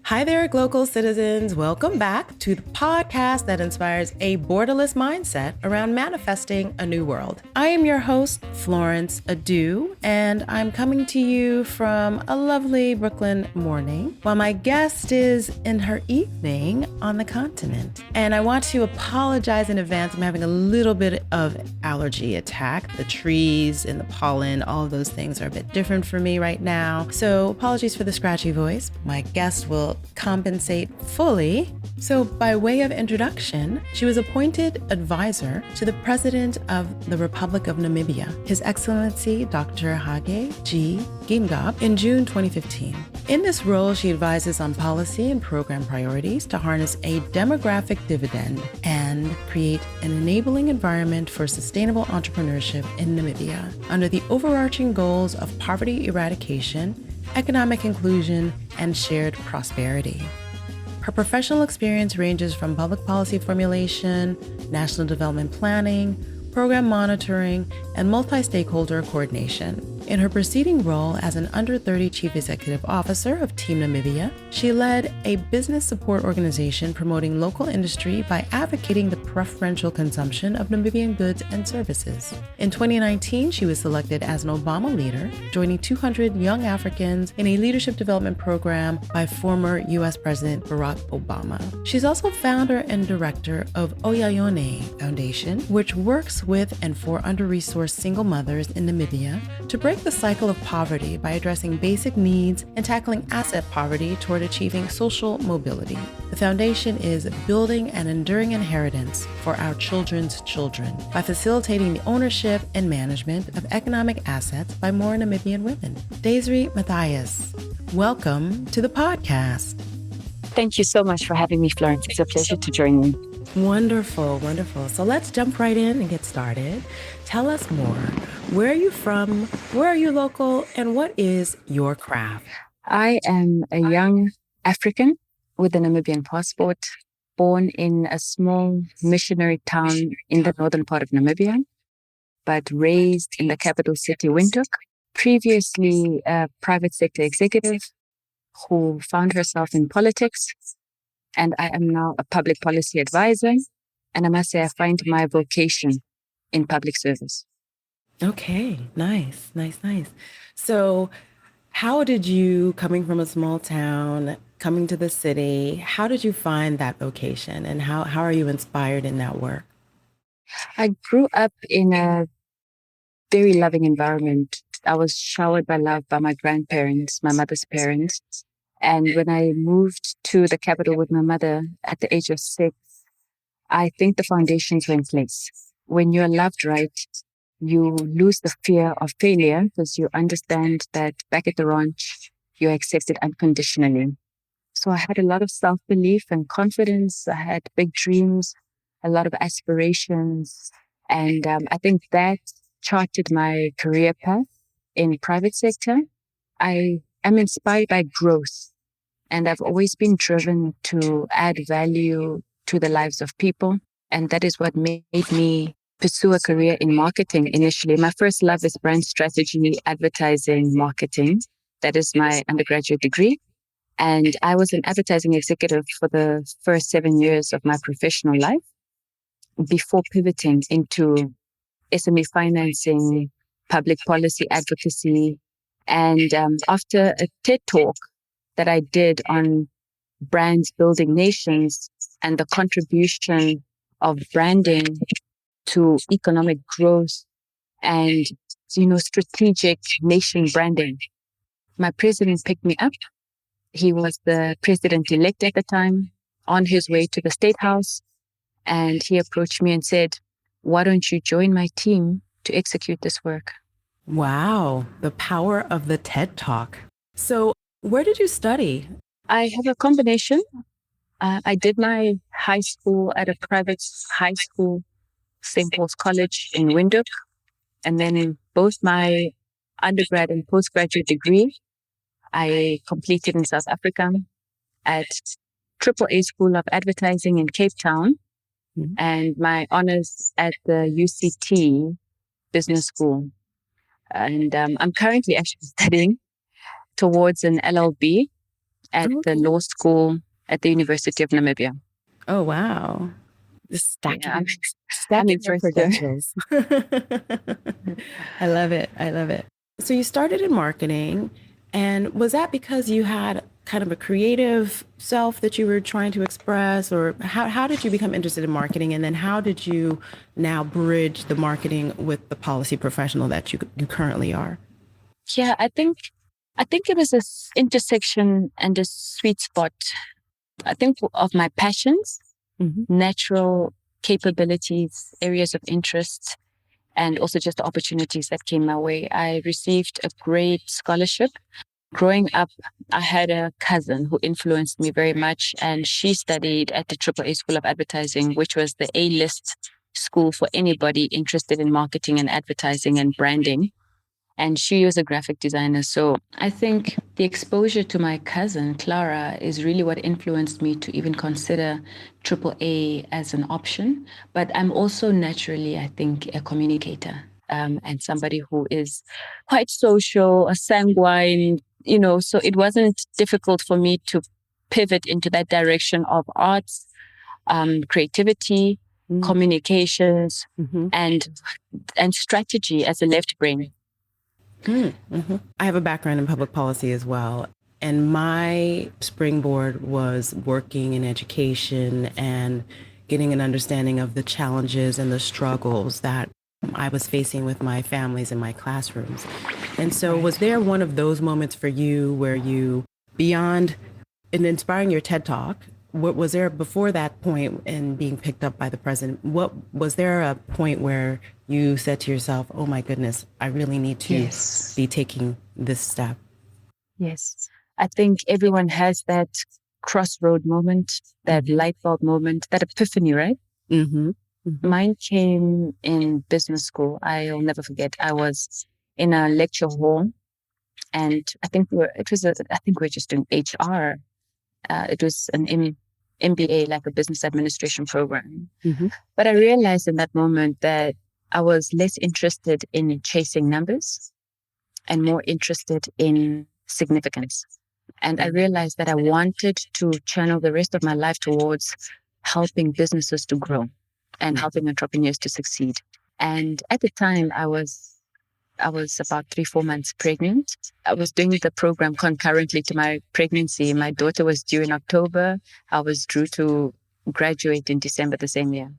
Hi there, Glocal citizens. Welcome back to the podcast that inspires a borderless mindset around manifesting a new world. I am your host, Florence Adu, and I'm coming to you from a lovely Brooklyn morning while my guest is in her evening on the continent. And I want to apologize in advance. I'm having a little bit of allergy attack. The trees and the pollen, all of those things are a bit different for me right now. So apologies for the scratchy voice. My guest will compensate fully. So by way of introduction, she was appointed advisor to the President of the Republic of Namibia, His Excellency Dr. Hage G. Geingob, in June 2015. In this role, she advises on policy and program priorities to harness a demographic dividend and create an enabling environment for sustainable entrepreneurship in Namibia under the overarching goals of poverty eradication, economic inclusion, and shared prosperity. Her professional experience ranges from public policy formulation, national development planning, program monitoring, and multi-stakeholder coordination. In her preceding role as an under-30 Chief Executive Officer of Team Namibia, she led a business support organization promoting local industry by advocating the preferential consumption of Namibian goods and services. In 2019, she was selected as an Obama leader, joining 200 young Africans in a leadership development program by former U.S. President Barack Obama. She's also founder and director of Oyayone Foundation, which works with and for under-resourced single mothers in Namibia to break the cycle of poverty by addressing basic needs and tackling asset poverty toward achieving social mobility. The foundation is building an enduring inheritance for our children's children by facilitating the ownership and management of economic assets by more Namibian women. Daisry Mathias, welcome to the podcast. Thank you so much for having me, Florence. It's a pleasure to join you. Wonderful, wonderful. So let's jump right in and get started. Tell us more. Where are you from? Where are you local? And what is your craft? I am a young African with a Namibian passport, born in a small missionary town in the northern part of Namibia, but raised in the capital city, Windhoek. Previously a private sector executive who found herself in politics. And I am now a public policy advisor. And I must say, I find my vocation in public service. Okay, nice. So how did you, coming from a small town, coming to the city, how did you find that vocation and how are you inspired in that work? I grew up in a very loving environment. I was showered by love by my grandparents, my mother's parents. And when I moved to the capital with my mother at the age of 6, I think the foundations were in place. When you're loved right, you lose the fear of failure because you understand that back at the ranch, you're accepted unconditionally. So I had a lot of self-belief and confidence. I had big dreams, a lot of aspirations. And I think that charted my career path in private sector. I'm inspired by growth, and I've always been driven to add value to the lives of people. And that is what made me pursue a career in marketing initially. My first love is brand strategy, advertising, marketing. That is my undergraduate degree. And I was an advertising executive for the first 7 years of my professional life before pivoting into SME financing, public policy advocacy. And after a TED talk that I did on brands building nations and the contribution of branding to economic growth and, strategic nation branding, my president picked me up. He was the president-elect at the time, on his way to the State House. And he approached me and said, "Why don't you join my team to execute this work?" Wow, the power of the TED Talk. So where did you study? I have a combination. I did my high school at a private high school, St. Paul's College in Windhoek. And then in both my undergrad and postgraduate degree, I completed in South Africa at AAA School of Advertising in Cape Town, and my honors at the UCT Business School. And I'm currently actually studying towards an LLB at the law school at the University of Namibia. Oh, wow. Stacking your first year. credentials. I love it. I love it. So you started in marketing, and was that because you had kind of a creative self that you were trying to express, or how did you become interested in marketing? And then how did you now bridge the marketing with the policy professional that you currently are? Yeah, I think it was this intersection and a sweet spot, I think, of my passions, natural capabilities, areas of interest, and also just the opportunities that came my way. I received a great scholarship. Growing up, I had a cousin who influenced me very much, and she studied at the AAA School of Advertising, which was the A-list school for anybody interested in marketing and advertising and branding. And she was a graphic designer. So I think the exposure to my cousin, Clara, is really what influenced me to even consider AAA as an option. But I'm also naturally, I think, a communicator and somebody who is quite social, a sanguine, so it wasn't difficult for me to pivot into that direction of arts, creativity, communications, and strategy as a left brain. I have a background in public policy as well. And my springboard was working in education and getting an understanding of the challenges and the struggles that I was facing with my families in my classrooms. And so was there one of those moments for you where you, beyond in inspiring your TED Talk, what was there before that point and being picked up by the president? What was there a point where you said to yourself, oh my goodness, I really need to be taking this step? Yes. I think everyone has that crossroad moment, that light bulb moment, that epiphany, right? Mine came in business school. I'll never forget. I was in a lecture hall, and I think we were just doing HR. It was an MBA, like a business administration program. But I realized in that moment that I was less interested in chasing numbers and more interested in significance. And I realized that I wanted to channel the rest of my life towards helping businesses to grow and helping entrepreneurs to succeed. And at the time, I was about 3-4 months pregnant. I was doing the program concurrently to my pregnancy. My daughter was due in October. I was due to graduate in December the same year.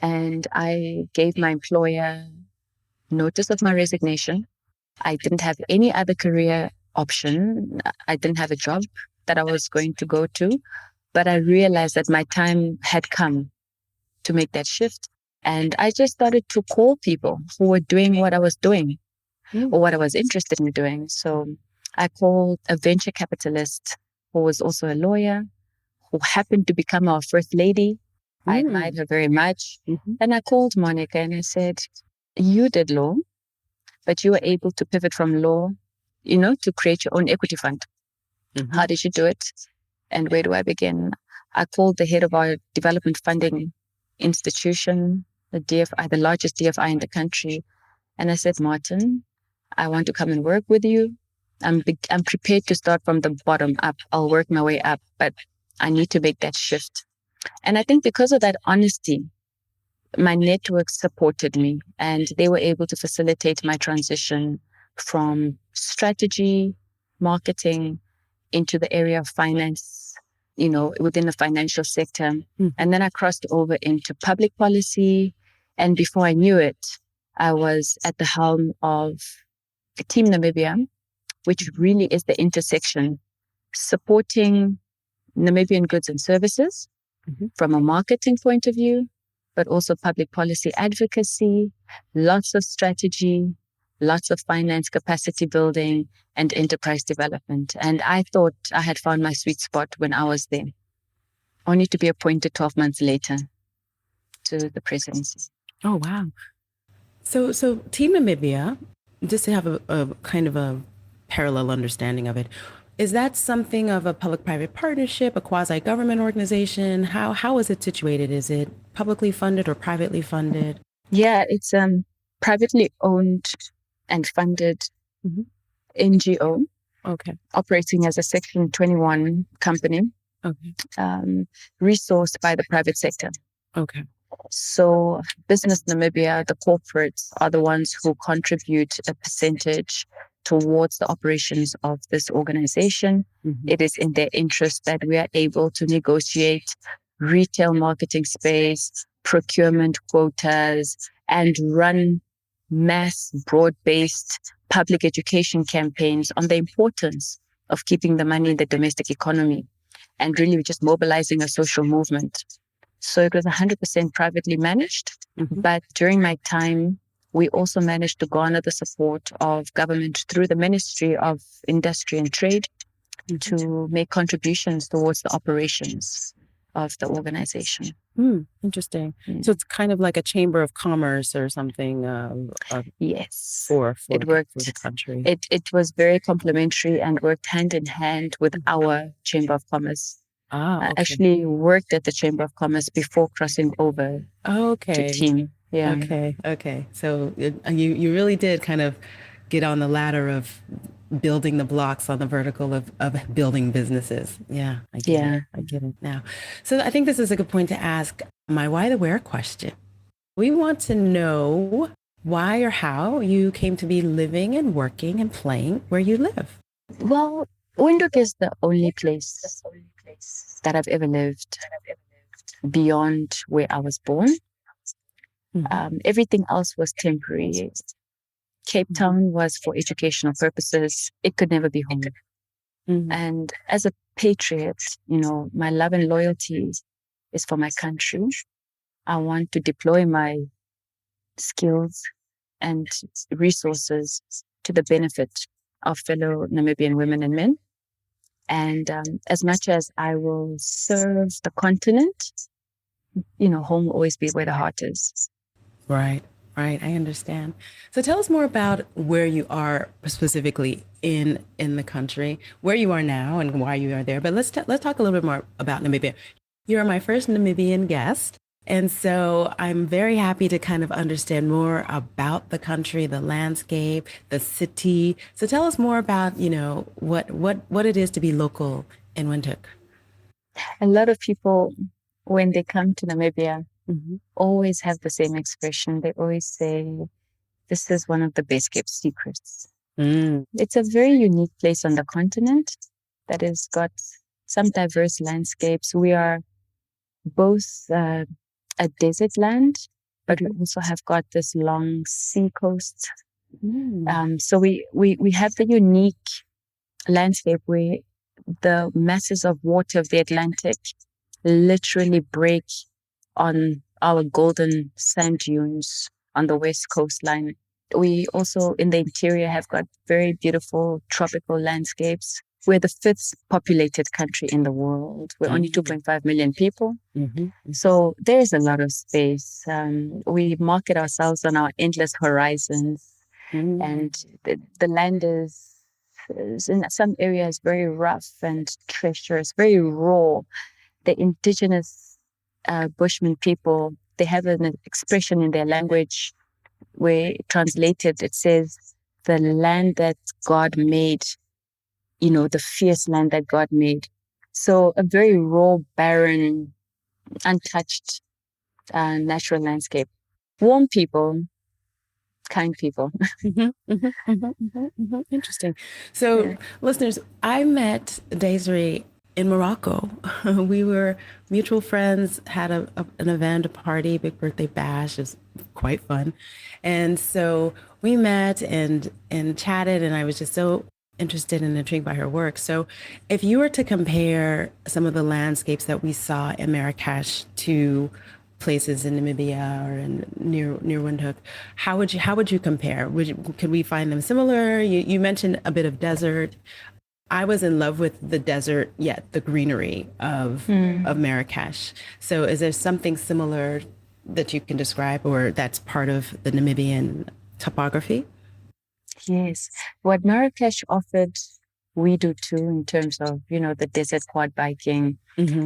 And I gave my employer notice of my resignation. I didn't have any other career option. I didn't have a job that I was going to go to. But I realized that my time had come to make that shift. And I just started to call people who were doing what I was doing or what I was interested in doing. So I called a venture capitalist who was also a lawyer, who happened to become our first lady. I admired her very much. And I called Monica and I said, you did law, but you were able to pivot from law, to create your own equity fund. How did you do it? And where do I begin? I called the head of our development funding institution, the DFI, the largest DFI in the country. And I said, Martin, I want to come and work with you. I'm prepared to start from the bottom up. I'll work my way up, but I need to make that shift. And I think because of that honesty, my network supported me and they were able to facilitate my transition from strategy, marketing into the area of finance, within the financial sector. And then I crossed over into public policy. And before I knew it, I was at the helm of Team Namibia, which really is the intersection, supporting Namibian goods and services from a marketing point of view, but also public policy advocacy, lots of strategy, lots of finance capacity building, and enterprise development. And I thought I had found my sweet spot when I was there, only to be appointed 12 months later to the presidency. Oh, wow. So Team Namibia, just to have a kind of a parallel understanding of it, is that something of a public-private partnership, a quasi-government organization? How is it situated? Is it publicly funded or privately funded? Yeah, it's privately owned and funded NGO. Okay. operating as a Section 21 company, Okay. resourced by the private sector. Okay. So Business Namibia, the corporates, are the ones who contribute a percentage towards the operations of this organization. Mm-hmm. It is in their interest that we are able to negotiate retail marketing space, procurement quotas, and run mass broad-based public education campaigns on the importance of keeping the money in the domestic economy and really just mobilizing a social movement. So it was 100% privately managed. Mm-hmm. But during my time, we also managed to garner the support of government through the Ministry of Industry and Trade to make contributions towards the operations of the organization. Interesting. So it's kind of like a chamber of commerce or something. Yes, for it worked. For the country. It was very complementary and worked hand in hand with our Chamber of Commerce. Okay. Actually worked at the Chamber of Commerce before crossing over to team. Yeah. Okay. So you really did kind of get on the ladder of building the blocks on the vertical of building businesses. Yeah, I get it now. So I think this is a good point to ask my why the where question. We want to know why or how you came to be living and working and playing where you live. Well, Windhoek is the only place that I've ever lived beyond where I was born. Everything else was temporary. Cape Town was for educational purposes. It could never be home. And as a patriot, my love and loyalty is for my country. I want to deploy my skills and resources to the benefit of fellow Namibian women and men. And as much as I will serve the continent, home will always be where the heart is. Right. I understand. So tell us more about where you are specifically in the country, where you are now and why you are there. But let's talk a little bit more about Namibia. You're my first Namibian guest. And so I'm very happy to kind of understand more about the country, the landscape, the city. So tell us more about, what it is to be local in Windhoek. A lot of people, when they come to Namibia, always have the same expression. They always say, this is one of the best kept secrets. It's a very unique place on the continent that has got some diverse landscapes. We are both a desert land, but we also have got this long sea coast. So we have the unique landscape where the masses of water of the Atlantic literally break on our golden sand dunes on the west coastline. We also in the interior have got very beautiful tropical landscapes. We're the 5th populated country in the world. We're only 2.5 million people. So there's a lot of space. We market ourselves on our endless horizons. And the land is in some areas very rough and treacherous, very raw. The indigenous Bushman people, they have an expression in their language where translated it says, the land that God made, the fierce land that God made. So a very raw, barren, untouched natural landscape. Warm people, kind people. Interesting. So listeners, I met Daisry in Morocco. We were mutual friends, had an event, a party, big birthday bash. It was quite fun. And so we met and chatted, and I was just so interested and intrigued by her work. So if you were to compare some of the landscapes that we saw in Marrakesh to places in Namibia or near Windhoek, how would you compare? Could we find them similar? You mentioned a bit of desert. I was in love with the desert, yet the greenery of Marrakesh. So is there something similar that you can describe or that's part of the Namibian topography? Yes. What Marrakesh offered we do too in terms of, the desert quad biking.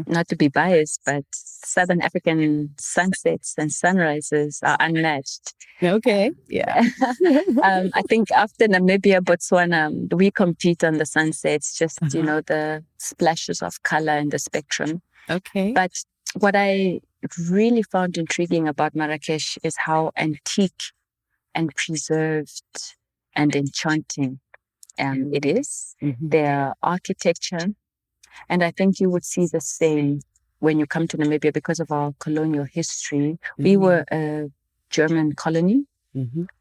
Not to be biased, but Southern African sunsets and sunrises are unmatched. Okay. Yeah. I think after Namibia, Botswana, we compete on the sunsets, just, the splashes of color in the spectrum. Okay. But what I really found intriguing about Marrakesh is how antique and preserved and enchanting it is. Their architecture. And I think you would see the same when you come to Namibia because of our colonial history. We were a German colony.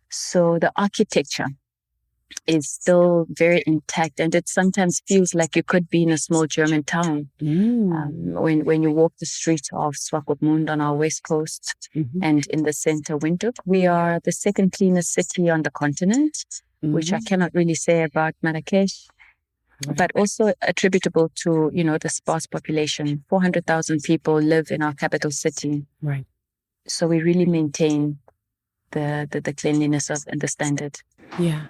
So the architecture is still very intact, and it sometimes feels like you could be in a small German town. When you walk the streets of Swakopmund on our west coast and in the center Windhoek, we are the second cleanest city on the continent, which I cannot really say about Marrakesh. Right. But also attributable to, the sparse population. 400,000 people live in our capital city. Right. So we really maintain the cleanliness and the standard. Yeah.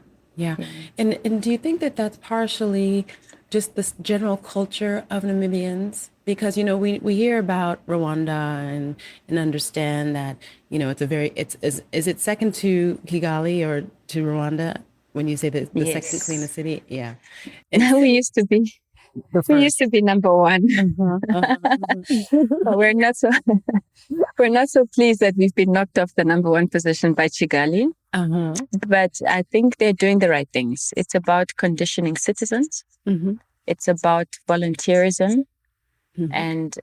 And do you think that that's partially just this general culture of Namibians? Because, we hear about Rwanda and understand that, is it second to Kigali or to Rwanda? When you say the Yes. second cleanest city, yeah. We used to be. We used to be number one. But we're not so pleased that we've been knocked off the number one position by Kigali. But I think they're doing the right things. It's about conditioning citizens. It's about volunteerism. And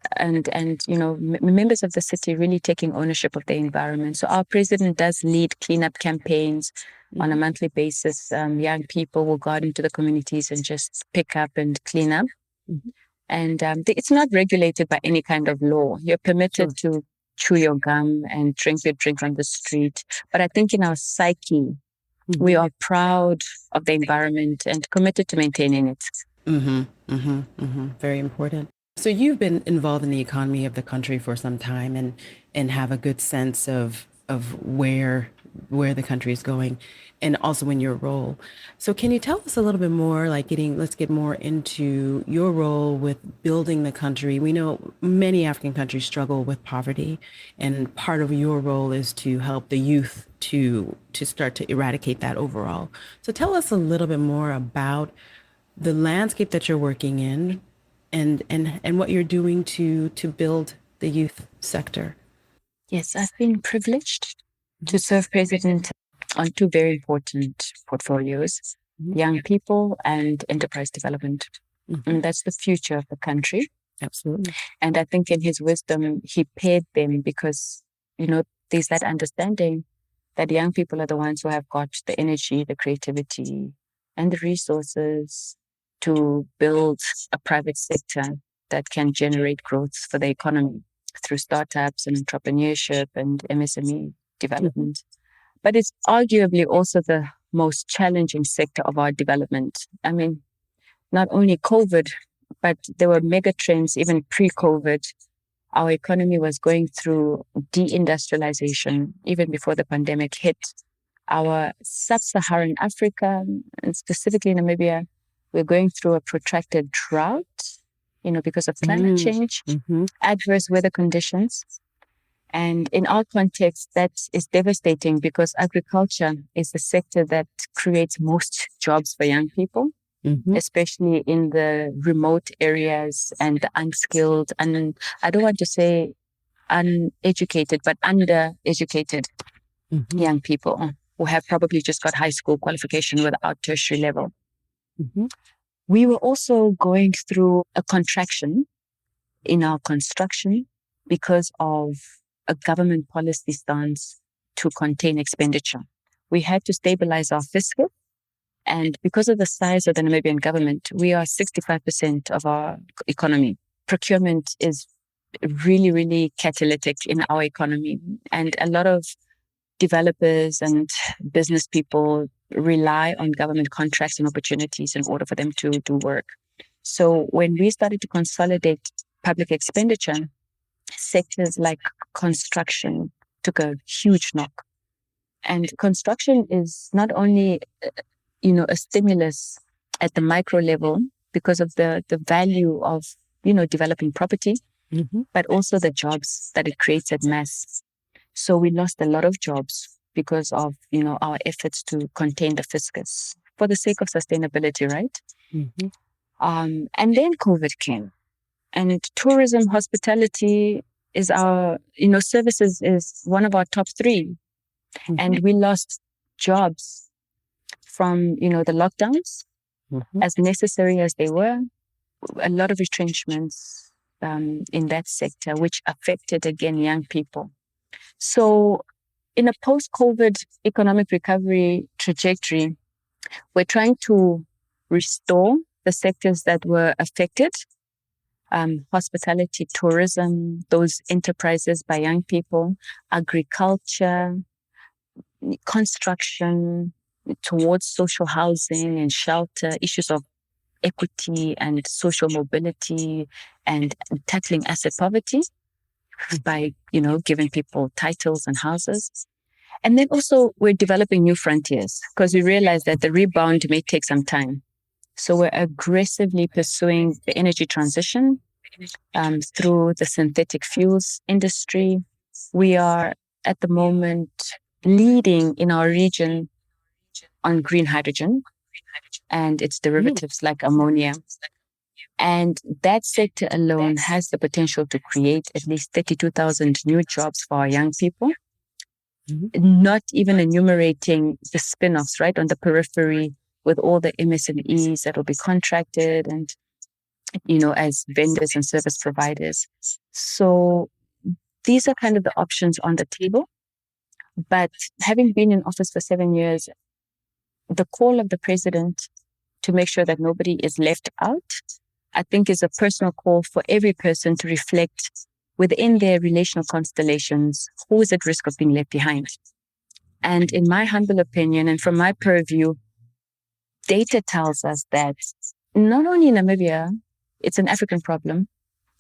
members of the city really taking ownership of their environment. So our president does lead cleanup campaigns on a monthly basis. Young people will go out into the communities and just pick up and clean up. And it's not regulated by any kind of law. You're permitted to chew your gum and drink your drink on the street. But I think in our psyche, we are proud of the environment and committed to maintaining it. Very important. So you've been involved in the economy of the country for some time and have a good sense of where the country is going, and also in your role. So can you tell us a little bit more, let's get more into your role with building the country. We know many African countries struggle with poverty, and part of your role is to help the youth to start to eradicate that overall. So tell us a little bit more about the landscape that you're working in and what you're doing to build the youth sector. Yes, I've been privileged to serve president on two very important portfolios, young people and enterprise development. And that's the future of the country. Absolutely. And I think in his wisdom, he paired them because, there's that understanding that young people are the ones who have got the energy, the creativity, and the resources to build a private sector that can generate growth for the economy through startups and entrepreneurship and MSME development. But it's arguably also the most challenging sector of our development. I mean, not only COVID, but there were mega trends even pre-COVID. Our economy was going through deindustrialization even before the pandemic hit. Our sub-Saharan Africa, and specifically Namibia, we're going through a protracted drought, because of climate change, adverse weather conditions. And in our context, that is devastating because agriculture is the sector that creates most jobs for young people, especially in the remote areas and the unskilled, and I don't want to say uneducated, but undereducated young people who have probably just got high school qualification without tertiary level. We were also going through a contraction in our construction because of a government policy stance to contain expenditure. We had to stabilize our fiscal. And because of the size of the Namibian government, we are 65% of our economy. Procurement is really, really catalytic in our economy. And a lot of developers and business people rely on government contracts and opportunities in order for them to do work. So when we started to consolidate public expenditure, sectors like construction took a huge knock. And construction is not only, a stimulus at the micro level because of the value of, developing property, but also the jobs that it creates at mass. So we lost a lot of jobs because of, our efforts to contain the fiscus for the sake of sustainability, right? And then COVID came, and tourism, hospitality is our, services is one of our top three. And we lost jobs from, the lockdowns, as necessary as they were, a lot of retrenchments in that sector, which affected, again, young people. So in a post-COVID economic recovery trajectory, we're trying to restore the sectors that were affected, hospitality, tourism, those enterprises by young people, agriculture, construction, towards social housing and shelter, issues of equity and social mobility, and tackling asset poverty by, giving people titles and houses. And then also we're developing new frontiers because we realize that the rebound may take some time. So we're aggressively pursuing the energy transition through the synthetic fuels industry. We are at the moment leading in our region on green hydrogen and its derivatives like ammonia. And that sector alone has the potential to create at least 32,000 new jobs for our young people, not even enumerating the spin-offs, right, on the periphery with all the MSMEs that will be contracted and, as vendors and service providers. So these are kind of the options on the table. But having been in office for 7 years, the call of the president to make sure that nobody is left out, I think, is a personal call for every person to reflect within their relational constellations, who is at risk of being left behind. And in my humble opinion, and from my purview, data tells us that not only in Namibia, it's an African problem,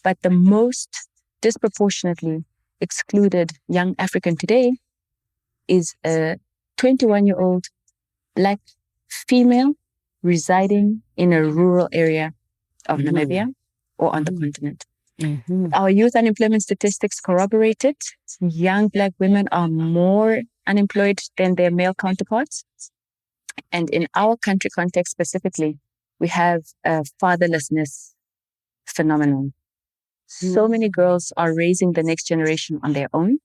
but the most disproportionately excluded young African today is a 21-year-old Black female residing in a rural area of Namibia or on the continent. Our youth unemployment statistics corroborate it. Young Black women are more unemployed than their male counterparts. And in our country context specifically, we have a fatherlessness phenomenon. So many girls are raising the next generation on their own.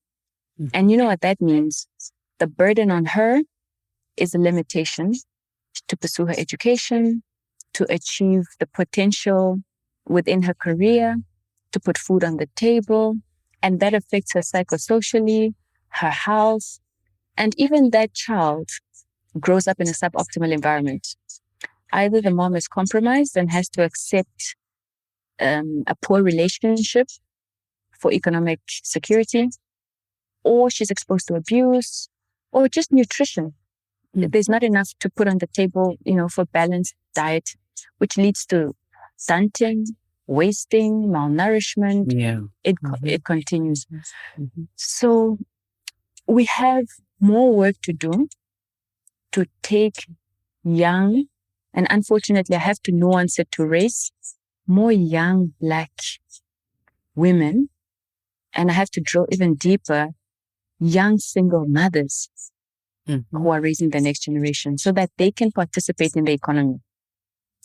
And you know what that means? The burden on her is a limitation to pursue her education, to achieve the potential within her career, to put food on the table. And that affects her psychosocially, her health, and even that child grows up in a suboptimal environment. Either the mom is compromised and has to accept a poor relationship for economic security, or she's exposed to abuse, or just nutrition. There's not enough to put on the table, for balanced diet, which leads to stunting, wasting, malnourishment. It continues. So we have more work to do to take young, and unfortunately I have to nuance it to race, more young Black women, and I have to drill even deeper, young single mothers who are raising the next generation so that they can participate in the economy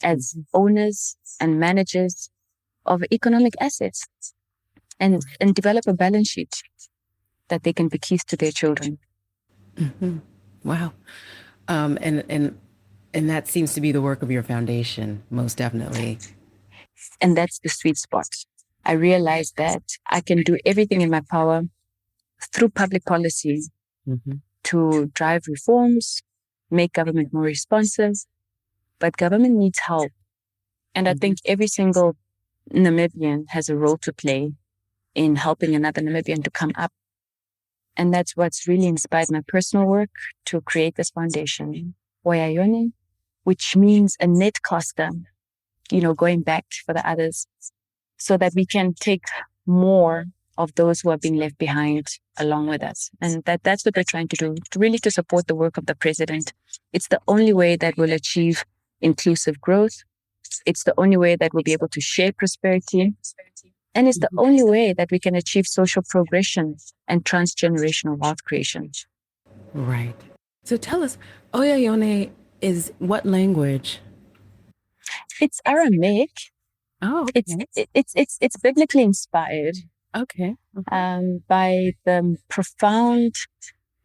as owners and managers of economic assets and develop a balance sheet that they can bequeath to their children. Wow. And that seems to be the work of your foundation, most definitely. And that's the sweet spot. I realized that I can do everything in my power through public policy to drive reforms, make government more responsive, but government needs help. And I think every single Namibian has a role to play in helping another Namibian to come up. And that's what's really inspired my personal work to create this foundation, Wayayoni, which means a net coster, going back for the others, so that we can take more of those who are being left behind along with us. And that's what we're trying to do, really to support the work of the president. It's the only way that we'll achieve inclusive growth. It's the only way that we'll be able to share prosperity. And it's the only way that we can achieve social progression and transgenerational wealth creation. Right. So tell us, Oyayone is what language? It's Aramaic. Oh, okay. It's biblically inspired. Okay. By the profound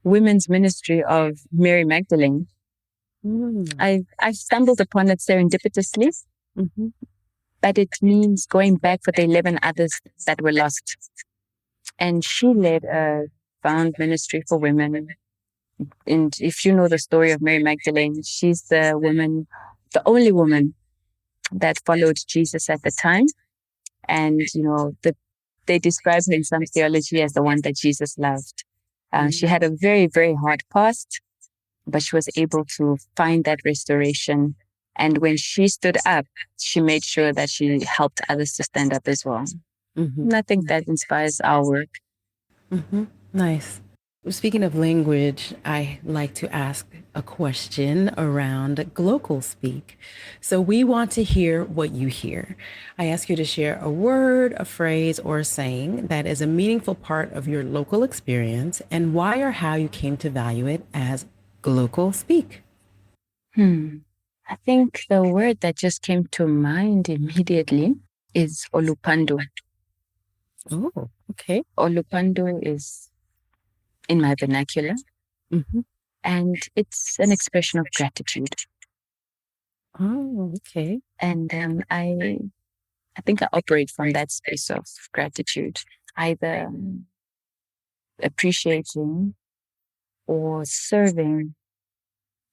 women's ministry of Mary Magdalene. I stumbled upon it serendipitously, but it means going back for the 11 others that were lost. And she led a profound ministry for women. And if you know the story of Mary Magdalene, she's the only woman that followed Jesus at the time. And, they describe her in some theology as the one that Jesus loved. She had a very, very hard past, but she was able to find that restoration. And when she stood up, she made sure that she helped others to stand up as well. And I think that inspires our work. Nice. Speaking of language, I like to ask a question around Glocal speak. So we want to hear what you hear. I ask you to share a word, a phrase, or a saying that is a meaningful part of your local experience and why or how you came to value it as Glocal speak. I think the word that just came to mind immediately is Olupandu. Oh, okay. Olupandu is in my vernacular, and it's an expression of gratitude. Oh, okay. And I think I operate from that space of gratitude, either appreciating or serving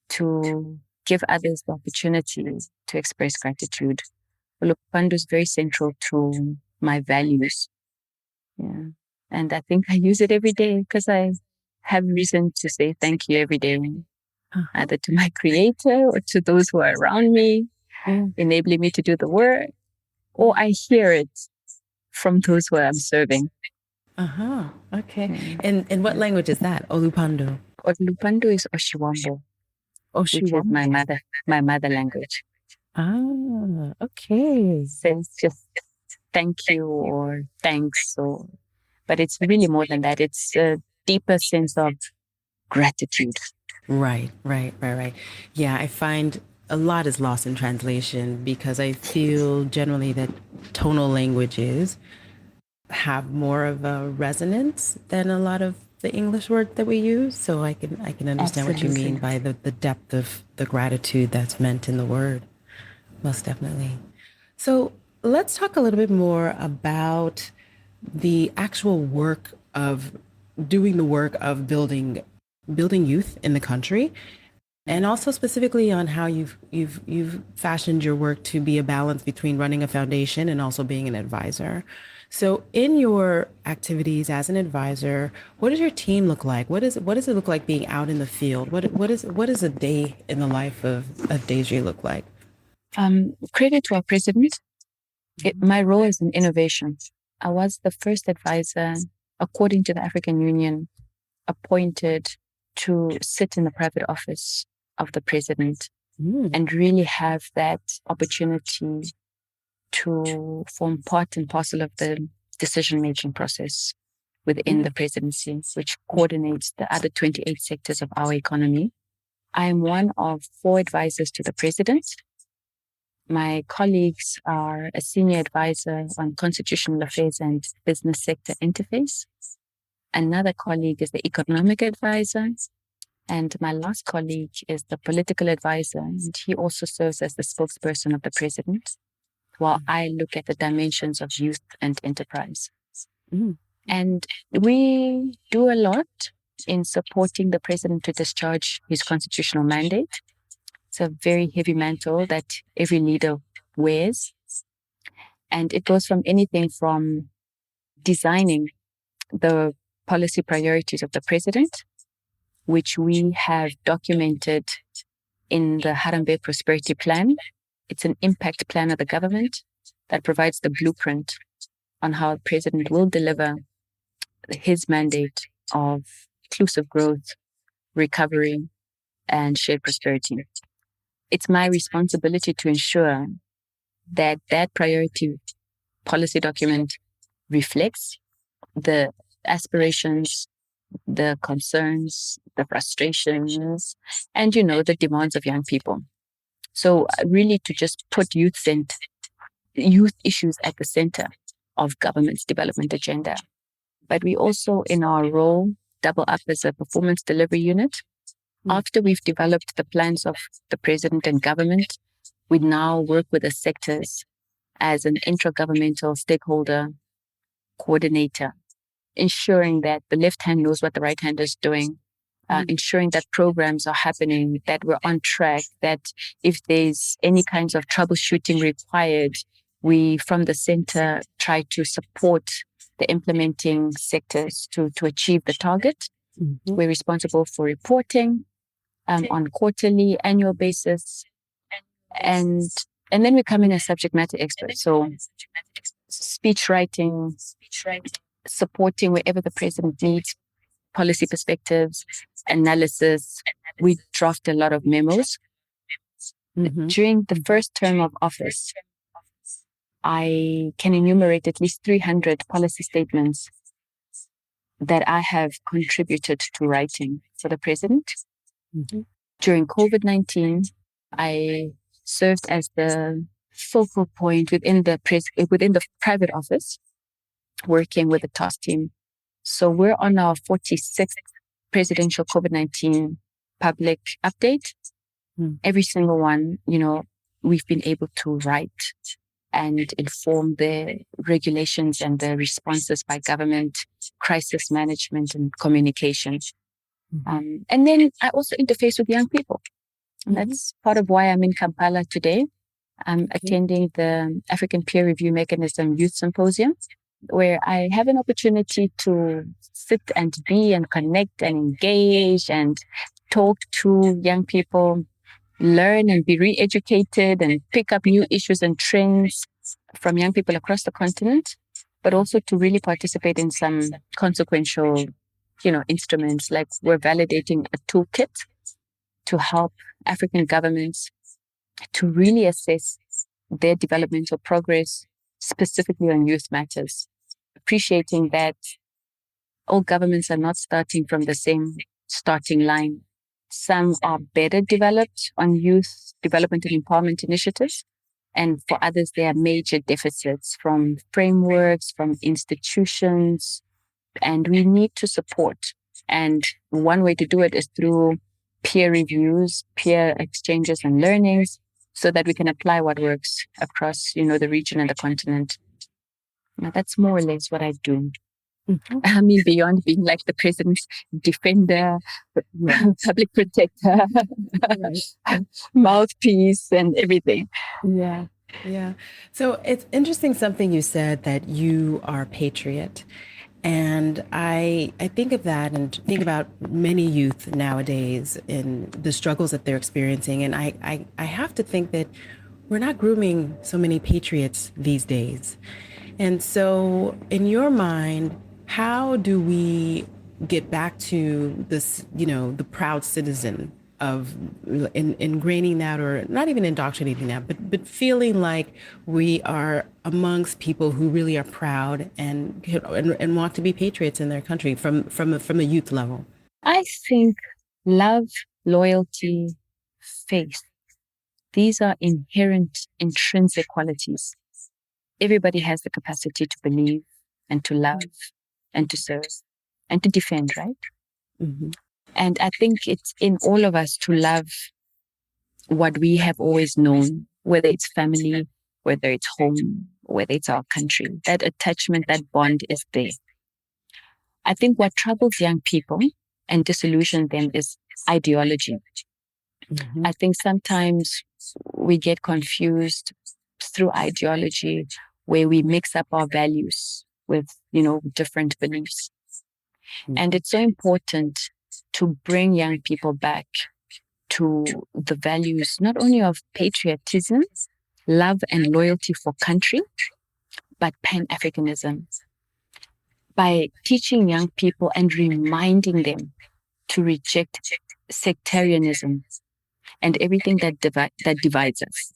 to give others the opportunity to express gratitude. Olupandu is very central to my values. Yeah. And I think I use it every day because I have reason to say thank you every day, either to my creator or to those who are around me, enabling me to do the work, or I hear it from those who I'm serving. Okay. And what language is that? Olupandu. Olupandu is Oshiwambo, which is my mother language. Okay. So it's just thank you or thanks, but it's really more than that. It's a deeper sense of gratitude. Right. Yeah, I find a lot is lost in translation because I feel generally that tonal languages have more of a resonance than a lot of the English word that we use. So I can understand what you mean by the depth of the gratitude that's meant in the word. Most definitely. So let's talk a little bit more about the actual work of doing the work of building youth in the country, and also specifically on how you've fashioned your work to be a balance between running a foundation and also being an advisor. So in your activities as an advisor, what does your team look like? What does it look like being out in the field? What is a day in the life of Daisry look like? Credit to our president. My role is in innovation. I was the first advisor, according to the African Union, appointed to sit in the private office of the president and really have that opportunity to form part and parcel of the decision-making process within the presidency, which coordinates the other 28 sectors of our economy. I am one of 4 advisors to the president. My colleagues are a senior advisor on constitutional affairs and business sector interface. Another colleague is the economic advisor. And my last colleague is the political advisor. And he also serves as the spokesperson of the president, while I look at the dimensions of youth and enterprise. And we do a lot in supporting the president to discharge his constitutional mandate. It's a very heavy mantle that every leader wears. And it goes from anything from designing the policy priorities of the president, which we have documented in the Harambee Prosperity Plan. It's an impact plan of the government that provides the blueprint on how the president will deliver his mandate of inclusive growth, recovery, and shared prosperity. it's my responsibility to ensure that that priority policy document reflects the aspirations, the concerns, the frustrations, and, the demands of young people. So really to just put youth issues at the center of government's development agenda. But we also, in our role, double up as a performance delivery unit. After we've developed the plans of the president and government, we now work with the sectors as an intra-governmental stakeholder coordinator, ensuring that the left hand knows what the right hand is doing, ensuring that programs are happening, that we're on track, that if there's any kinds of troubleshooting required, we from the center try to support the implementing sectors to achieve the target. We're responsible for reporting on quarterly, annual basis, and then we come in as subject matter experts. So speech writing, supporting wherever the president needs, policy perspectives, analysis. We draft a lot of memos. During the first term of office, I can enumerate at least 300 policy statements that I have contributed to writing for the president. During COVID-19, I served as the focal point within the private office, working with the task team. So we're on our 46th presidential COVID-19 public update. Every single one, we've been able to write and inform the regulations and the responses by government, crisis management and communication. And then I also interface with young people. And that's part of why I'm in Kampala today. I'm attending the African Peer Review Mechanism Youth Symposium, where I have an opportunity to sit and be and connect and engage and talk to young people, learn and be re-educated and pick up new issues and trends from young people across the continent, but also to really participate in some consequential, instruments, like we're validating a toolkit to help African governments to really assess their developmental progress, specifically on youth matters, appreciating that all governments are not starting from the same starting line. Some are better developed on youth development and empowerment initiatives. And for others, there are major deficits from frameworks, from institutions, and we need to support. And one way to do it is through peer reviews, peer exchanges and learnings, so that we can apply what works across, the region and the continent. Now, that's more or less what I do. I mean, beyond being like the president's defender, public protector, mouthpiece and everything. Yeah. So it's interesting something you said, that you are a patriot. And I think of that and think about many youth nowadays in the struggles that they're experiencing. And I have to think that we're not grooming so many patriots these days. And so in your mind, how do we get back to this, the proud citizen of ingraining that, or not even indoctrinating that, but feeling like we are amongst people who really are proud and want to be patriots in their country from the youth level? I think love, loyalty, faith, these are inherent, intrinsic qualities. Everybody has the capacity to believe and to love and to serve and to defend, right? And I think it's in all of us to love what we have always known, whether it's family, whether it's home, whether it's our country. That attachment, that bond is there. I think what troubles young people and disillusions them is ideology. I think sometimes we get confused through ideology, where we mix up our values with, different beliefs. And it's so important to bring young people back to the values, not only of patriotism, love and loyalty for country, but Pan-Africanism. By teaching young people and reminding them to reject sectarianism, and everything that divides us,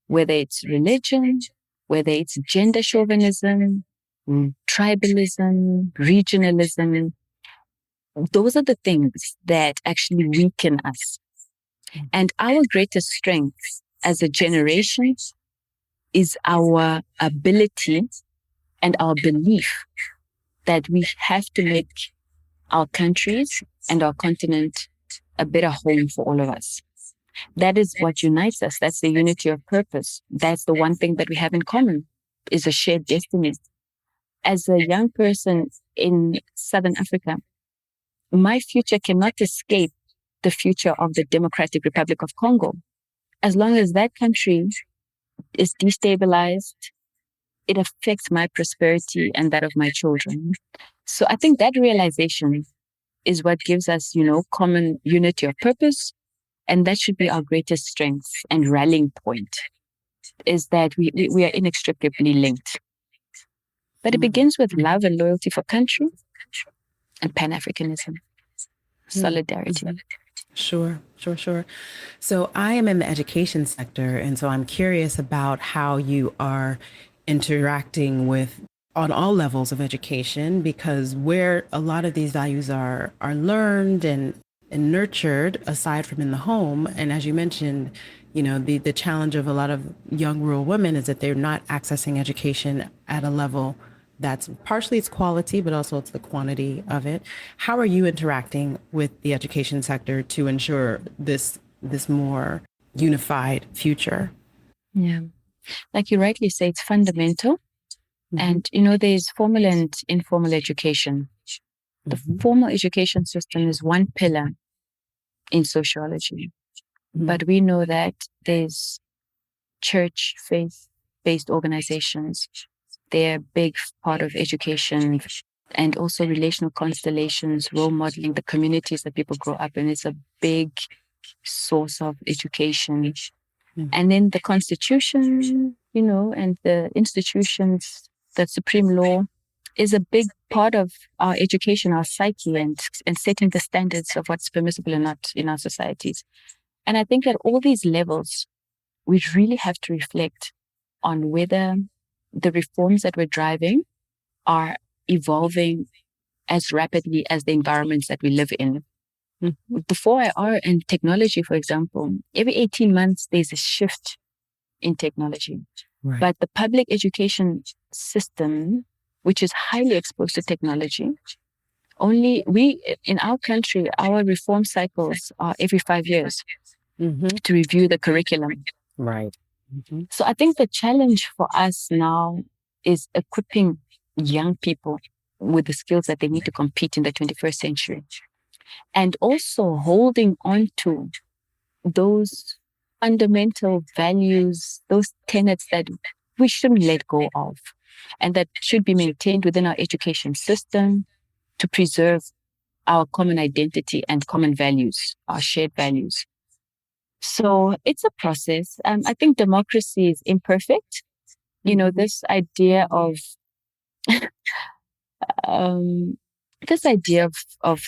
whether it's religion, whether it's gender chauvinism, tribalism, regionalism. Those are the things that actually weaken us. And our greatest strength as a generation is our ability and our belief that we have to make our countries and our continent a better home for all of us. That is what unites us. That's the unity of purpose. That's the one thing that we have in common, is a shared destiny. As a young person in Southern Africa, my future cannot escape the future of the Democratic Republic of Congo. As long as that country is destabilized, it affects my prosperity and that of my children. So I think that realization is what gives us, common unity of purpose. And that should be our greatest strength and rallying point, is that we are inextricably linked. But it begins with love and loyalty for country and Pan-Africanism, solidarity. Sure. So I am in the education sector, and so I'm curious about how you are interacting with on all levels of education, because where a lot of these values are learned and nurtured aside from in the home. And as you mentioned, the challenge of a lot of young rural women is that they're not accessing education at a level that's partially its quality, but also it's the quantity of it. How are you interacting with the education sector to ensure this more unified future? Yeah. Like you rightly say, it's fundamental. And, there's formal and informal education. The formal education system is one pillar in sociology. But we know that there's church, faith-based organizations. They're a big part of education, and also relational constellations, role modeling the communities that people grow up in. It's a big source of education. And then the Constitution, and the institutions, the supreme law, is a big part of our education, our psyche, and setting the standards of what's permissible and not in our societies. And I think at all these levels, we really have to reflect on whether the reforms that we're driving are evolving as rapidly as the environments that we live in. Before in technology, for example, every 18 months, there's a shift in technology. Right. But the public education system, which is highly exposed to technology, in our country, our reform cycles are every 5 years to review the curriculum. Right. So I think the challenge for us now is equipping young people with the skills that they need to compete in the 21st century. And also holding on to those fundamental values, those tenets that we shouldn't let go of, and that should be maintained within our education system to preserve our common identity and common values, our shared values. So it's a process. I think democracy is imperfect. This idea of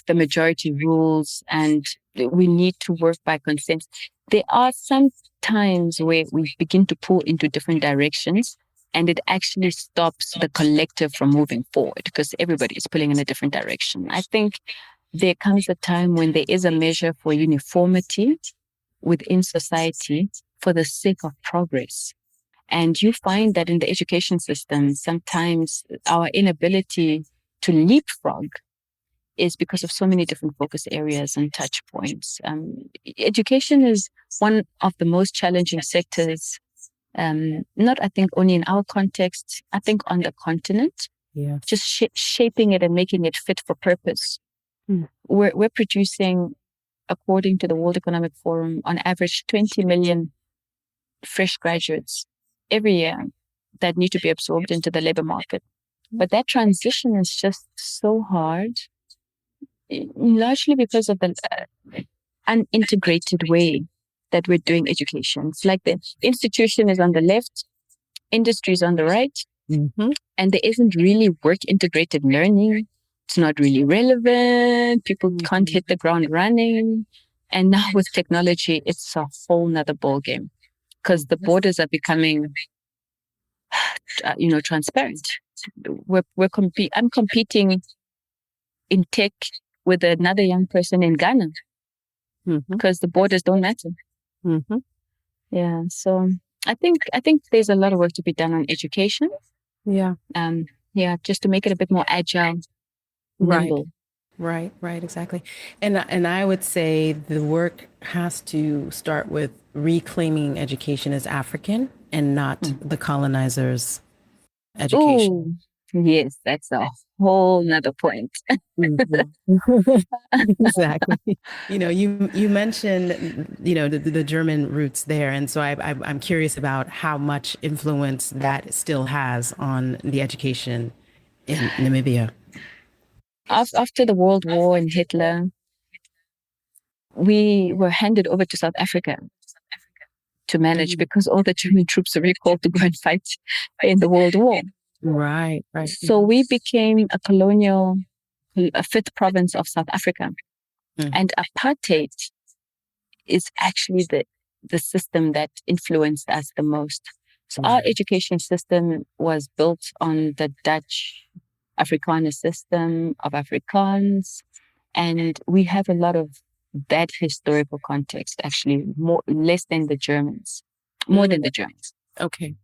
the majority rules, and we need to work by consent. There are some times where we begin to pull into different directions, and it actually stops the collective from moving forward because everybody is pulling in a different direction. I think there comes a time when there is a measure for uniformity within society for the sake of progress. And you find that in the education system, sometimes our inability to leapfrog is because of so many different focus areas and touch points. Education is one of the most challenging sectors, not I think only in our context, I think on the continent, just shaping it and making it fit for purpose. We're producing, according to the World Economic Forum, on average 20 million fresh graduates every year that need to be absorbed into the labor market. But that transition is just so hard, largely because of the unintegrated way that we're doing education. It's like the institution is on the left, industry is on the right, and there isn't really work-integrated learning. It's not really relevant. People can't hit the ground running. And now with technology, it's a whole nother ballgame because the borders are becoming, transparent. I'm competing in tech with another young person in Ghana because the borders don't matter. Mm-hmm. Yeah. So I think there's a lot of work to be done on education. Yeah. Just to make it a bit more agile, nimble. Right, exactly. And I would say the work has to start with reclaiming education as African and not the colonizers' education. Ooh, yes, that's a whole nother point. Exactly. You mentioned, the German roots there. And so I'm curious about how much influence that still has on the education in Namibia. After the World War and Hitler, we were handed over to South Africa to manage because all the German troops were recalled to go and fight in the World War. Right. So we became a fifth province of South Africa. And apartheid is actually the system that influenced us the most. So our education system was built on the Dutch Afrikaner system of Afrikaans. And we have a lot of that historical context, actually, more than the Germans. Okay.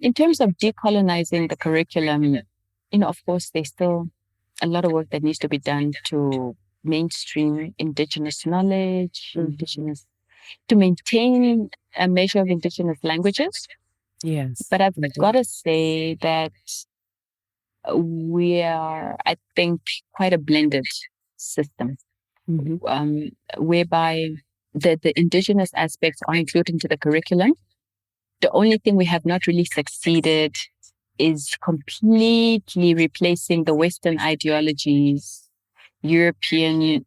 In terms of decolonizing the curriculum, of course, there's still a lot of work that needs to be done to mainstream indigenous knowledge, to maintain a measure of indigenous languages. Yes. But I've got to say that we are, I think, quite a blended system, whereby the indigenous aspects are included into the curriculum. The only thing we have not really succeeded is completely replacing the Western ideologies, European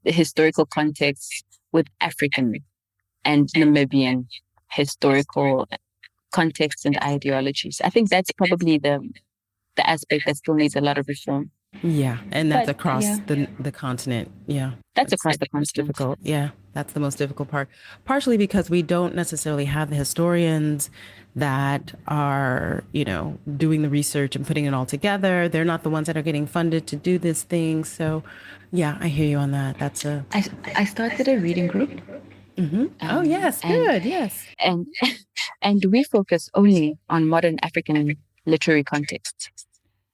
historical contexts with African and Namibian historical contexts and ideologies. I think that's probably the aspect that still needs a lot of reform. Yeah, and that's across the continent. Yeah, that's across the continent. Difficult. Yeah, that's the most difficult part. Partially because we don't necessarily have the historians that are, doing the research and putting it all together. They're not the ones that are getting funded to do this thing. So, yeah, I hear you on that. I started a reading group. Oh yes, good. Yes, and we focus only on modern African literary contexts.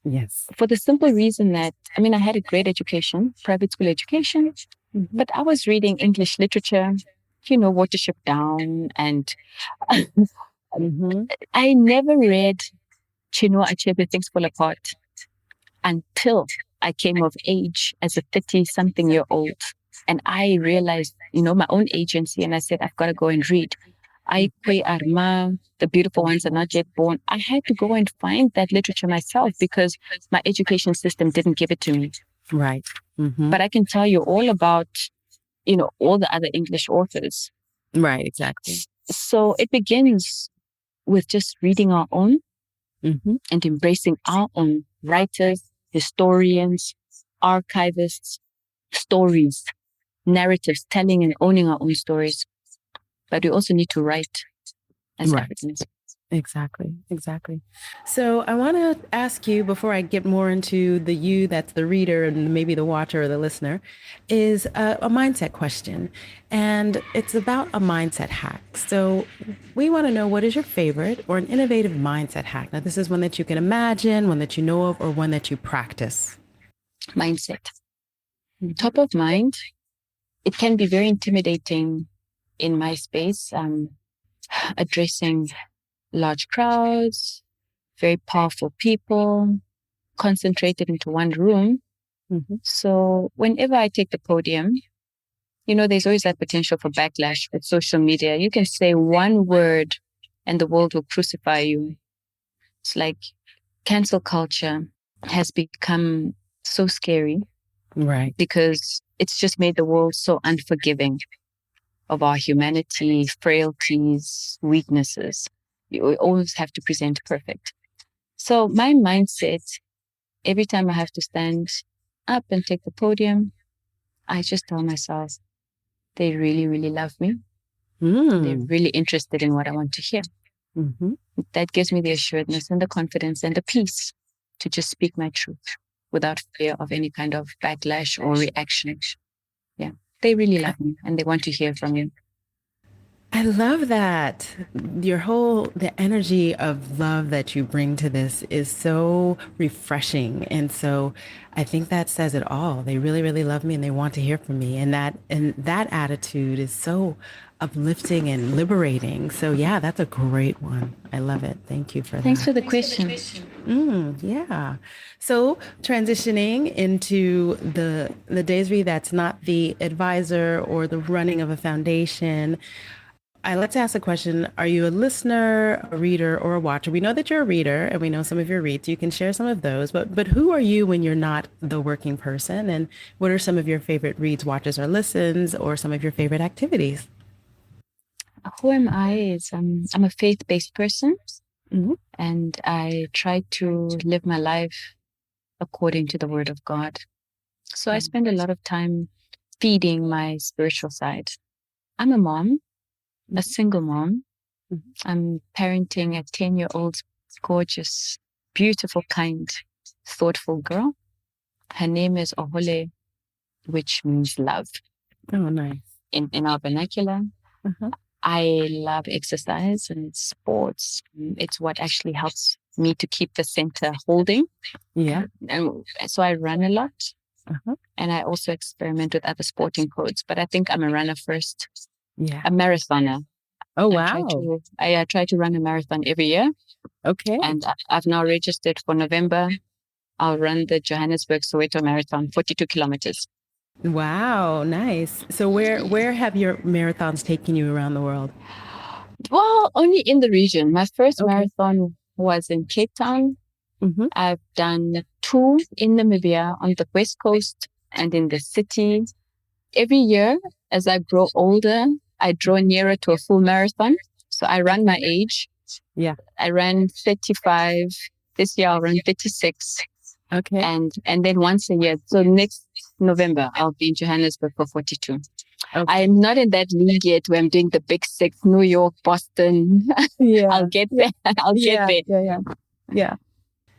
Yes. For the simple reason that, I had a great education, private school education, but I was reading English literature, Watership Down, and I never read Chinua Achebe, Things Fall Apart, until I came of age as a 30-something-year-old. And I realized, my own agency, and I said, I've got to go and read. Aikwe Arma, The Beautiful Ones Are Not Yet Born. I had to go and find that literature myself because my education system didn't give it to me. Right. But I can tell you all about, all the other English authors. Right, exactly. So it begins with just reading our own and embracing our own writers, historians, archivists, stories, narratives, telling and owning our own stories. But we also need to write as Africans. Exactly. So I want to ask you, before I get more into the you that's the reader and maybe the watcher or the listener, is a mindset question. And it's about a mindset hack. So we want to know, what is your favorite or an innovative mindset hack? Now, this is one that you can imagine, one that you know of, or one that you practice. Mindset. Top of mind. It can be very intimidating in my space, addressing large crowds, very powerful people, concentrated into one room. So whenever I take the podium, there's always that potential for backlash with social media. You can say one word and the world will crucify you. It's like cancel culture has become so scary. Right. Because it's just made the world so unforgiving of our humanity, frailties, weaknesses. You always have to present perfect. So my mindset, every time I have to stand up and take the podium, I just tell myself, They really, really love me. They're really interested in what I want to hear. Mm-hmm. That gives me the assuredness and the confidence and the peace to just speak my truth without fear of any kind of backlash or reaction. Yeah, they really love me and they want to hear from you. I love that. The energy of love that you bring to this is so refreshing. And so I think that says it all. They really, really love me and they want to hear from me. And that attitude is so uplifting and liberating. So yeah, that's a great one. I love it. Thank you for that. Thanks for the question. Yeah. So transitioning into the Daisry that's not the advisor or the running of a foundation. Let's ask a question. Are you a listener, a reader, or a watcher? We know that you're a reader and we know some of your reads. You can share some of those, but who are you when you're not the working person? And what are some of your favorite reads, watches, or listens, or some of your favorite activities? Who am I? I'm a faith-based person, and I try to live my life according to the Word of God. So I spend a lot of time feeding my spiritual side. I'm a mom, a single mom. I'm parenting a 10-year-old, gorgeous, beautiful, kind, thoughtful girl. Her name is Ohole, which means love. Oh, nice. In our vernacular. I love exercise and sports. It's what actually helps me to keep the center holding. Yeah. And so I run a lot. And I also experiment with other sporting codes. But I think I'm a runner first. Yeah. A marathoner. Oh, wow. I try to run a marathon every year. Okay. And I've now registered for November. I'll run the Johannesburg Soweto Marathon, 42 kilometers. Wow, nice. So where have your marathons taken you around the world? Well, only in the region. My first marathon was in Cape Town. I've done 2 in Namibia on the West Coast and in the city. Every year, as I grow older, I draw nearer to a full marathon. So I run my age. Yeah. I ran 35. This year I'll run 36. Okay. And then once a year. So next November, I'll be in Johannesburg for 42. Okay. I'm not in that league yet where I'm doing the big 6, New York, Boston. Yeah. I'll get there. I'll get there. Yeah.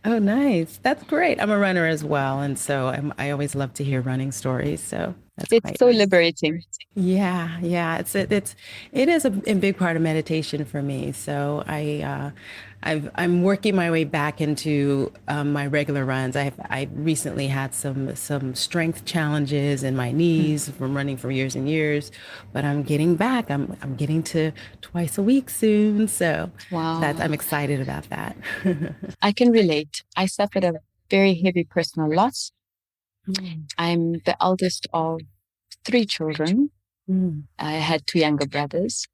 Oh, nice. That's great. I'm a runner as well. And so I always love to hear running stories. So it's so liberating. Yeah. It is a big part of meditation for me. So I'm working my way back into my regular runs. I recently had some strength challenges in my knees from running for years and years, but I'm getting back. I'm getting to twice a week soon. So I'm excited about that. I can relate. I suffered a very heavy personal loss. I'm the eldest of 3 children. I had 2 younger brothers,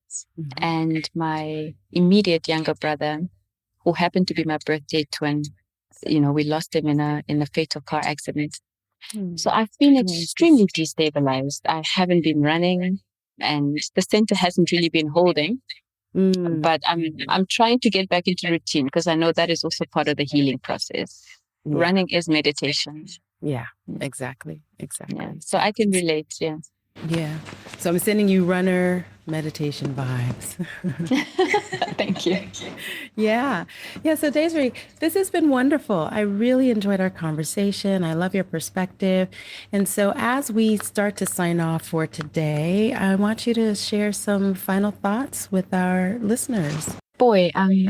and my immediate younger brother, who happened to be my birthday twin, we lost him in a fatal car accident. So I've been extremely destabilized. I haven't been running, and the center hasn't really been holding. But I'm trying to get back into routine because I know that is also part of the healing process. Yeah. Running is meditation. Yeah, exactly. Yeah. So I can relate. Yeah. Yeah. So I'm sending you runner meditation vibes. Thank you. Yeah. So Daisry, this has been wonderful. I really enjoyed our conversation. I love your perspective. And so as we start to sign off for today, I want you to share some final thoughts with our listeners. Boy, I'm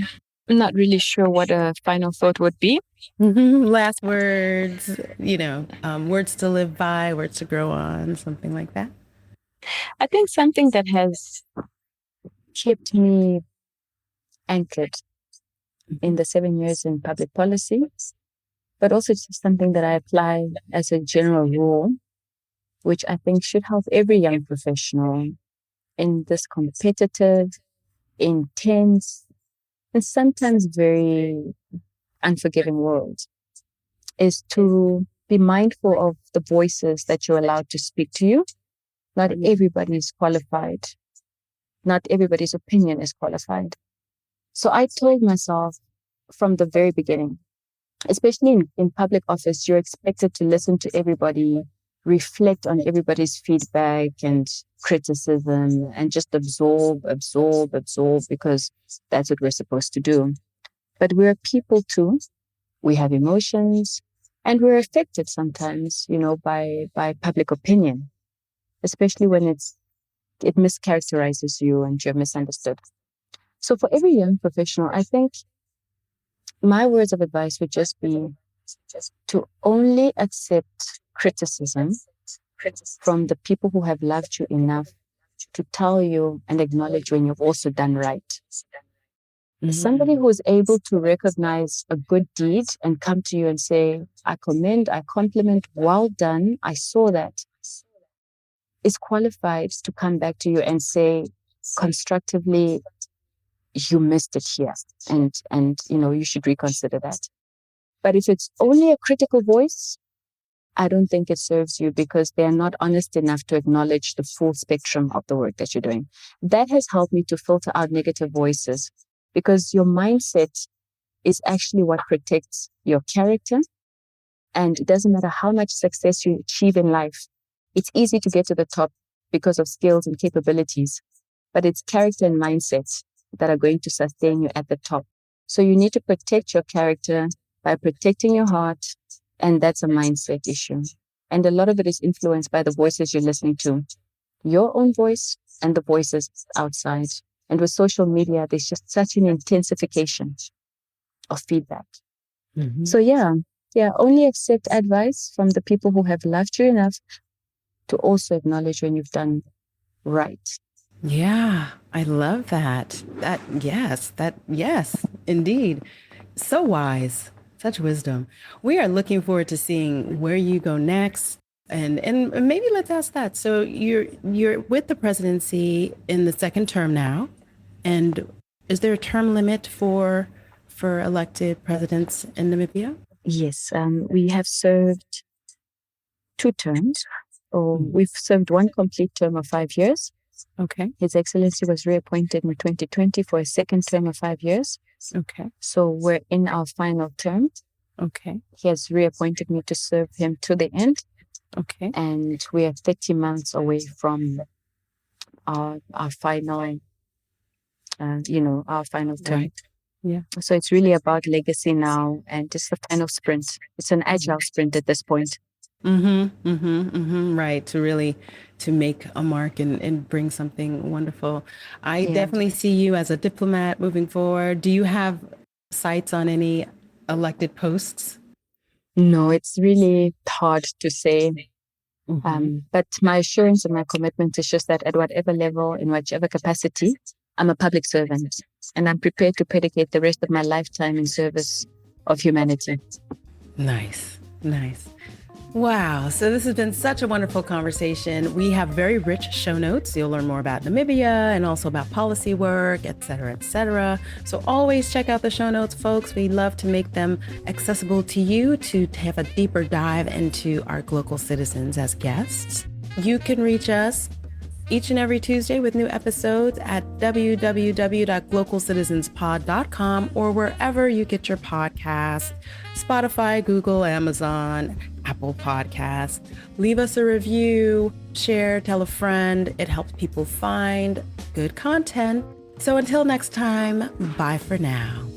not really sure what a final thought would be. Last words, words to live by, words to grow on, something like that. I think something that has kept me anchored in the 7 years in public policy, but also just something that I apply as a general rule, which I think should help every young professional in this competitive, intense, and sometimes very unforgiving world, is to be mindful of the voices that you're allowed to speak to you. Not everybody is qualified. Not everybody's opinion is qualified. So I told myself from the very beginning, especially in public office, you're expected to listen to everybody, reflect on everybody's feedback, and criticism and just absorb, because that's what we're supposed to do. But we're people too. We have emotions, and we're affected sometimes, by public opinion, especially when it mischaracterizes you and you're misunderstood. So for every young professional, I think my words of advice would just be to only accept criticism from the people who have loved you enough to tell you and acknowledge when you've also done right. Mm-hmm. Somebody who is able to recognize a good deed and come to you and say, I commend, I compliment, well done, I saw that, is qualified to come back to you and say constructively, you missed it here, and you should reconsider that. But if it's only a critical voice, I don't think it serves you, because they're not honest enough to acknowledge the full spectrum of the work that you're doing. That has helped me to filter out negative voices, because your mindset is actually what protects your character. And it doesn't matter how much success you achieve in life. It's easy to get to the top because of skills and capabilities, but it's character and mindset that are going to sustain you at the top. So you need to protect your character by protecting your heart, and that's a mindset issue. And a lot of it is influenced by the voices you're listening to, your own voice and the voices outside. And with social media, there's just such an intensification of feedback. Mm-hmm. So yeah, only accept advice from the people who have loved you enough to also acknowledge when you've done right. Yeah, I love that. Yes, indeed. So wise, such wisdom. We are looking forward to seeing where you go next. And maybe let's ask that. So you're with the presidency in the second term now. And is there a term limit for elected presidents in Namibia? Yes, we have served 2 terms. We've served 1 complete term of 5 years. Okay. His Excellency was reappointed in 2020 for a second term of 5 years. Okay. So we're in our final term. Okay. He has reappointed me to serve him to the end. Okay. And we are 30 months away from our final, our final term. Right. Yeah. So it's really about legacy now, and just the final sprint. It's an agile sprint at this point. Right. To make a mark and bring something wonderful. I definitely see you as a diplomat moving forward. Do you have sights on any elected posts? No, it's really hard to say. Mm-hmm. But my assurance and my commitment is just that at whatever level, in whichever capacity, I'm a public servant, and I'm prepared to dedicate the rest of my lifetime in service of humanity. Nice. Wow. So this has been such a wonderful conversation. We have very rich show notes. You'll learn more about Namibia and also about policy work, et cetera, et cetera. So always check out the show notes, folks. We love to make them accessible to you to have a deeper dive into our Glocal citizens as guests. You can reach us each and every Tuesday with new episodes at www.glocalcitizenspod.com or wherever you get your podcasts, Spotify, Google, Amazon, Apple Podcasts. Leave us a review, share, tell a friend. It helps people find good content. So until next time, bye for now.